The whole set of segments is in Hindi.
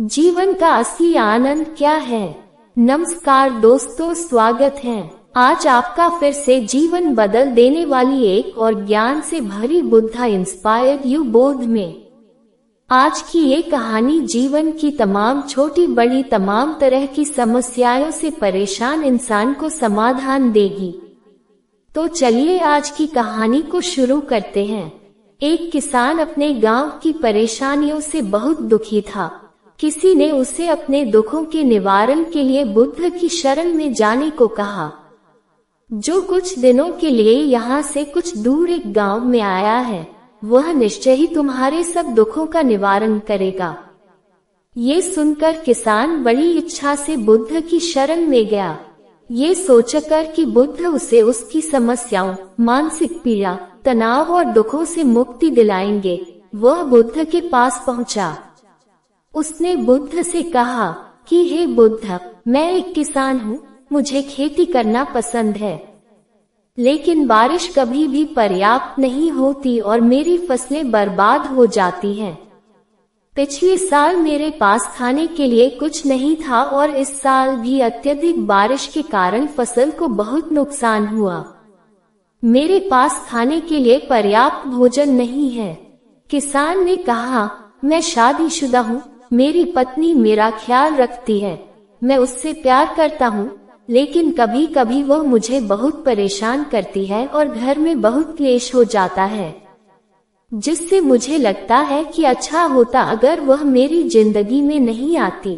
जीवन का असली आनंद क्या है। नमस्कार दोस्तों, स्वागत है आज आपका फिर से जीवन बदल देने वाली एक और ज्ञान से भरी बुद्धा इंस्पायर्ड यू बोध में। आज की ये कहानी जीवन की तमाम छोटी बड़ी तमाम तरह की समस्याओं से परेशान इंसान को समाधान देगी। तो चलिए आज की कहानी को शुरू करते हैं। एक किसान अपने गांव की परेशानियों से बहुत दुखी था। किसी ने उसे अपने दुखों के निवारण के लिए बुद्ध की शरण में जाने को कहा, जो कुछ दिनों के लिए यहाँ से कुछ दूर एक गांव में आया है, वह निश्चय ही तुम्हारे सब दुखों का निवारण करेगा। ये सुनकर किसान बड़ी इच्छा से बुद्ध की शरण में गया, ये सोचकर कि बुद्ध उसे उसकी समस्याओं, मानसिक पीड़ा, तनाव और दुखों से मुक्ति दिलाएंगे। वह बुद्ध के पास पहुंचा। उसने बुद्ध से कहा कि हे बुद्ध, मैं एक किसान हूँ, मुझे खेती करना पसंद है, लेकिन बारिश कभी भी पर्याप्त नहीं होती और मेरी फसलें बर्बाद हो जाती हैं। पिछले साल मेरे पास खाने के लिए कुछ नहीं था और इस साल भी अत्यधिक बारिश के कारण फसल को बहुत नुकसान हुआ। मेरे पास खाने के लिए पर्याप्त भोजन नहीं है। किसान ने कहा, मैं शादीशुदा हूँ, मेरी पत्नी मेरा ख्याल रखती है, मैं उससे प्यार करता हूँ, लेकिन कभी कभी वह मुझे बहुत परेशान करती है और घर में बहुत क्लेश हो जाता है, जिससे मुझे लगता है कि अच्छा होता अगर वह मेरी जिंदगी में नहीं आती।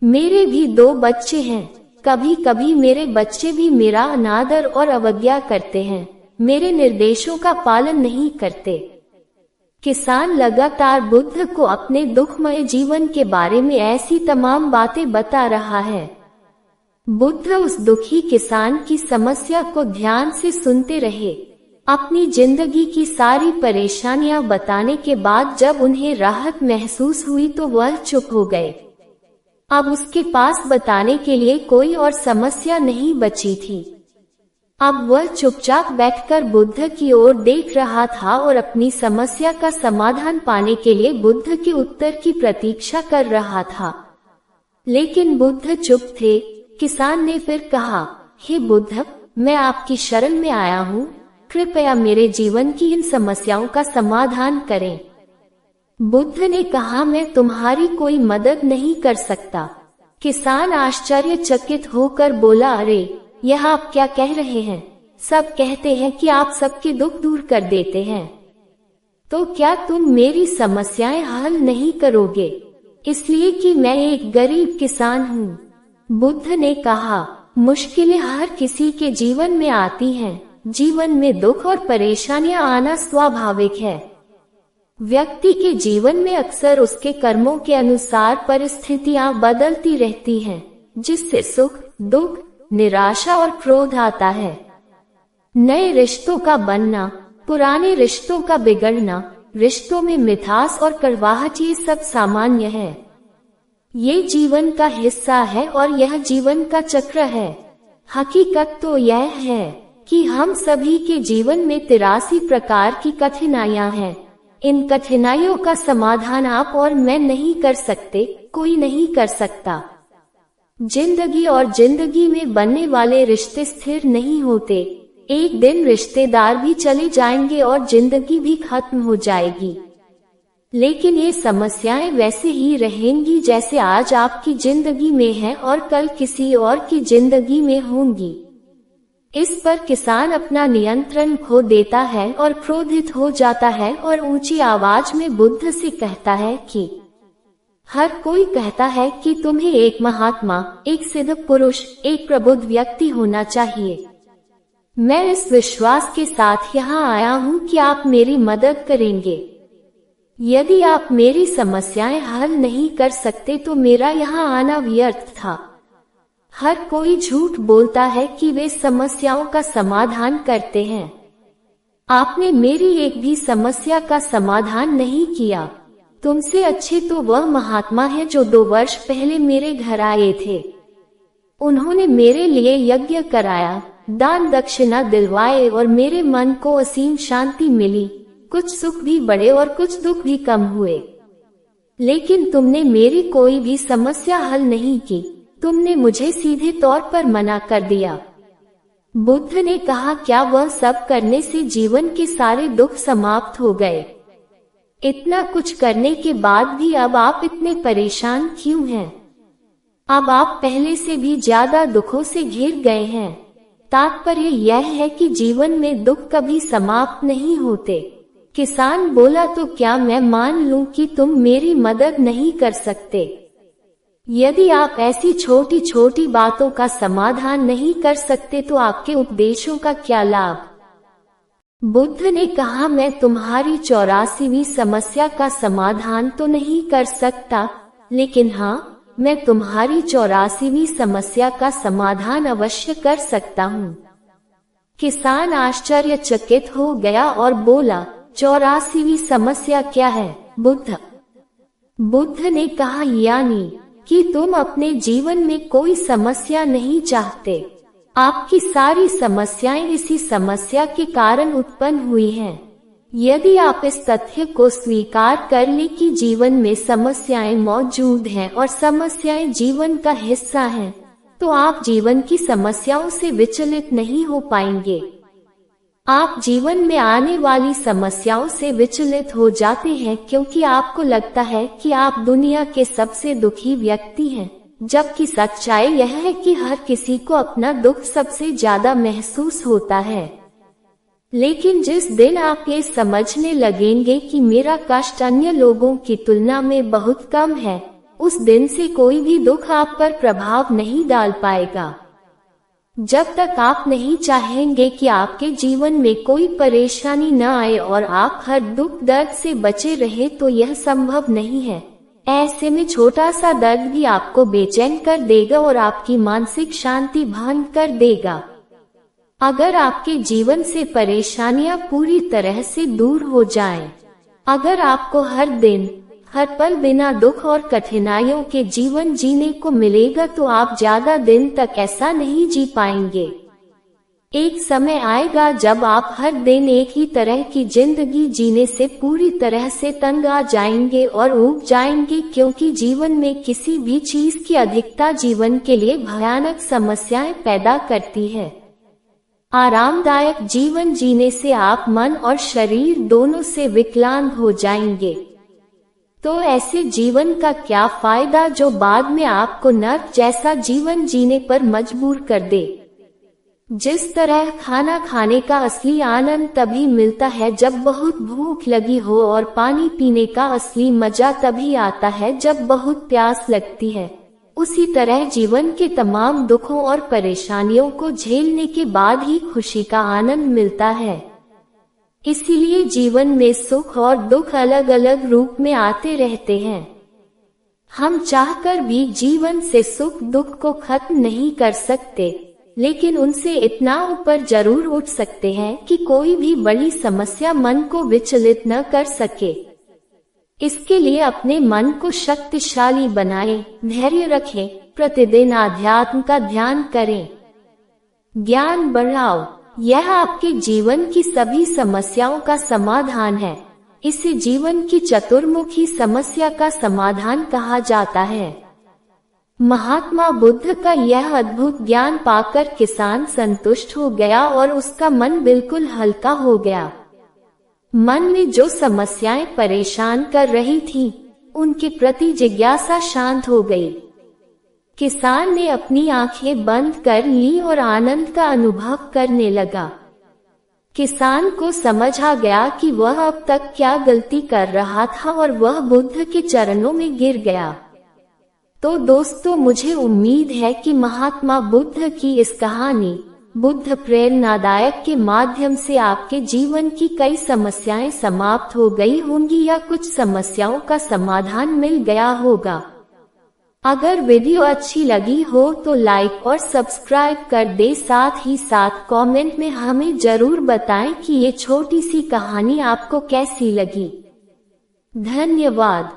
मेरे भी 2 बच्चे हैं, कभी कभी मेरे बच्चे भी मेरा अनादर और अवज्ञा करते हैं, मेरे निर्देशों का पालन नहीं करते। किसान लगातार बुद्ध को अपने दुखमय जीवन के बारे में ऐसी तमाम बातें बता रहा है। बुद्ध उस दुखी किसान की समस्या को ध्यान से सुनते रहे। अपनी जिंदगी की सारी परेशानियां बताने के बाद जब उन्हें राहत महसूस हुई तो वह चुप हो गए। अब उसके पास बताने के लिए कोई और समस्या नहीं बची थी। अब वह चुपचाप बैठकर बुद्ध की ओर देख रहा था और अपनी समस्या का समाधान पाने के लिए बुद्ध के उत्तर की प्रतीक्षा कर रहा था। लेकिन बुद्ध चुप थे। किसान ने फिर कहा, हे बुद्ध, मैं आपकी शरण में आया हूँ, कृपया मेरे जीवन की इन समस्याओं का समाधान करें। बुद्ध ने कहा, मैं तुम्हारी कोई मदद नहीं कर सकता। किसान आश्चर्यचकित होकर बोला, अरे यह आप क्या कह रहे हैं? सब कहते हैं कि आप सबके दुख दूर कर देते हैं, तो क्या तुम मेरी समस्याएं हल नहीं करोगे, इसलिए कि मैं एक गरीब किसान हूँ? बुद्ध ने कहा, मुश्किलें हर किसी के जीवन में आती हैं, जीवन में दुख और परेशानियां आना स्वाभाविक है। व्यक्ति के जीवन में अक्सर उसके कर्मों के अनुसार परिस्थितियां बदलती रहती हैं, जिससे सुख, दुख, निराशा और क्रोध आता है। नए रिश्तों का बनना, पुराने रिश्तों का बिगड़ना, रिश्तों में मिठास और कड़वाहट, ये सब सामान्य है। ये जीवन का हिस्सा है और यह जीवन का चक्र है। हकीकत तो यह है कि हम सभी के जीवन में 83 प्रकार की कठिनाइयां हैं। इन कठिनाइयों का समाधान आप और मैं नहीं कर सकते, कोई नहीं कर सकता। जिंदगी और जिंदगी में बनने वाले रिश्ते स्थिर नहीं होते। एक दिन रिश्तेदार भी चले जाएंगे और जिंदगी भी खत्म हो जाएगी, लेकिन ये समस्याएं वैसे ही रहेंगी जैसे आज आपकी जिंदगी में है और कल किसी और की जिंदगी में होंगी। इस पर किसान अपना नियंत्रण खो देता है और क्रोधित हो जाता है और ऊंची आवाज में बुद्ध से कहता है कि हर कोई कहता है कि तुम्हें एक महात्मा, एक सिद्ध पुरुष, एक प्रबुद्ध व्यक्ति होना चाहिए। मैं इस विश्वास के साथ यहाँ आया हूँ कि आप मेरी मदद करेंगे। यदि आप मेरी समस्याएं हल नहीं कर सकते तो मेरा यहाँ आना व्यर्थ था। हर कोई झूठ बोलता है कि वे समस्याओं का समाधान करते हैं। आपने मेरी एक भी समस्या का समाधान नहीं किया। तुमसे अच्छे तो वह महात्मा है जो 2 वर्ष पहले मेरे घर आए थे। उन्होंने मेरे लिए यज्ञ कराया, दान दक्षिणा दिलवाए और मेरे मन को असीम शांति मिली। कुछ सुख भी बढ़े और कुछ दुख भी कम हुए। लेकिन तुमने मेरी कोई भी समस्या हल नहीं की, तुमने मुझे सीधे तौर पर मना कर दिया। बुद्ध ने कहा, क्या वह सब करने से जीवन के सारे दुख समाप्त हो गए? इतना कुछ करने के बाद भी अब आप इतने परेशान क्यों हैं? अब आप पहले से भी ज्यादा दुखों से घिर गए हैं। तात्पर्य यह है कि जीवन में दुख कभी समाप्त नहीं होते। किसान बोला, तो क्या मैं मान लूं कि तुम मेरी मदद नहीं कर सकते? यदि आप ऐसी छोटी छोटी बातों का समाधान नहीं कर सकते तो आपके उपदेशों का क्या लाभ? बुद्ध ने कहा, मैं तुम्हारी 84वीं समस्या का समाधान तो नहीं कर सकता, लेकिन हाँ, मैं तुम्हारी 84वीं समस्या का समाधान अवश्य कर सकता हूँ। किसान आश्चर्यचकित हो गया और बोला, 84वीं समस्या क्या है बुद्ध? बुद्ध ने कहा, यानी कि तुम अपने जीवन में कोई समस्या नहीं चाहते। आपकी सारी समस्याएं इसी समस्या के कारण उत्पन्न हुई हैं। यदि आप इस तथ्य को स्वीकार कर लें कि जीवन में समस्याएं मौजूद हैं और समस्याएं जीवन का हिस्सा हैं, तो आप जीवन की समस्याओं से विचलित नहीं हो पाएंगे। आप जीवन में आने वाली समस्याओं से विचलित हो जाते हैं क्योंकि आपको लगता है कि आप दुनिया के सबसे दुखी व्यक्ति हैं, जबकि सच्चाई यह है कि हर किसी को अपना दुख सबसे ज्यादा महसूस होता है। लेकिन जिस दिन आप ये समझने लगेंगे कि मेरा कष्ट अन्य लोगों की तुलना में बहुत कम है, उस दिन से कोई भी दुख आप पर प्रभाव नहीं डाल पाएगा। जब तक आप नहीं चाहेंगे कि आपके जीवन में कोई परेशानी न आए और आप हर दुख दर्द से बचे रहे, तो यह संभव नहीं है। ऐसे में छोटा सा दर्द भी आपको बेचैन कर देगा और आपकी मानसिक शांति भंग कर देगा। अगर आपके जीवन से परेशानियां पूरी तरह से दूर हो जाएं, अगर आपको हर दिन हर पल बिना दुख और कठिनाइयों के जीवन जीने को मिलेगा, तो आप ज्यादा दिन तक ऐसा नहीं जी पाएंगे। एक समय आएगा जब आप हर दिन एक ही तरह की जिंदगी जीने से पूरी तरह से तंग आ जाएंगे और ऊब जाएंगे, क्योंकि जीवन में किसी भी चीज की अधिकता जीवन के लिए भयानक समस्याएं पैदा करती है। आरामदायक जीवन जीने से आप मन और शरीर दोनों से विकलांग हो जाएंगे। तो ऐसे जीवन का क्या फायदा जो बाद में आपको नर्क जैसा जीवन जीने पर मजबूर कर दे। जिस तरह खाना खाने का असली आनंद तभी मिलता है जब बहुत भूख लगी हो, और पानी पीने का असली मजा तभी आता है जब बहुत प्यास लगती है, उसी तरह जीवन के तमाम दुखों और परेशानियों को झेलने के बाद ही खुशी का आनंद मिलता है। इसीलिए जीवन में सुख और दुख अलग अलग रूप में आते रहते हैं। हम चाहकर भी जीवन से सुख दुख को खत्म नहीं कर सकते, लेकिन उनसे इतना ऊपर जरूर उठ सकते हैं कि कोई भी बड़ी समस्या मन को विचलित न कर सके। इसके लिए अपने मन को शक्तिशाली बनाएं, धैर्य रखें, प्रतिदिन आध्यात्म का ध्यान करें, ज्ञान बढ़ाओ। यह आपके जीवन की सभी समस्याओं का समाधान है। इसे जीवन की चतुर्मुखी समस्या का समाधान कहा जाता है। महात्मा बुद्ध का यह अद्भुत ज्ञान पाकर किसान संतुष्ट हो गया और उसका मन बिल्कुल हल्का हो गया। मन में जो समस्याएं परेशान कर रही थीं, उनके प्रति जिज्ञासा शांत हो गई। किसान ने अपनी आंखें बंद कर ली और आनंद का अनुभव करने लगा। किसान को समझ आ गया कि वह अब तक क्या गलती कर रहा था और वह बुद्ध के चरणों में गिर गया। तो दोस्तों, मुझे उम्मीद है कि महात्मा बुद्ध की इस कहानी बुद्ध प्रेरणादायक के माध्यम से आपके जीवन की कई समस्याएं समाप्त हो गई होंगी या कुछ समस्याओं का समाधान मिल गया होगा। अगर वीडियो अच्छी लगी हो तो लाइक और सब्सक्राइब कर दे, साथ ही साथ कमेंट में हमें जरूर बताएं कि ये छोटी सी कहानी आपको कैसी लगी। धन्यवाद।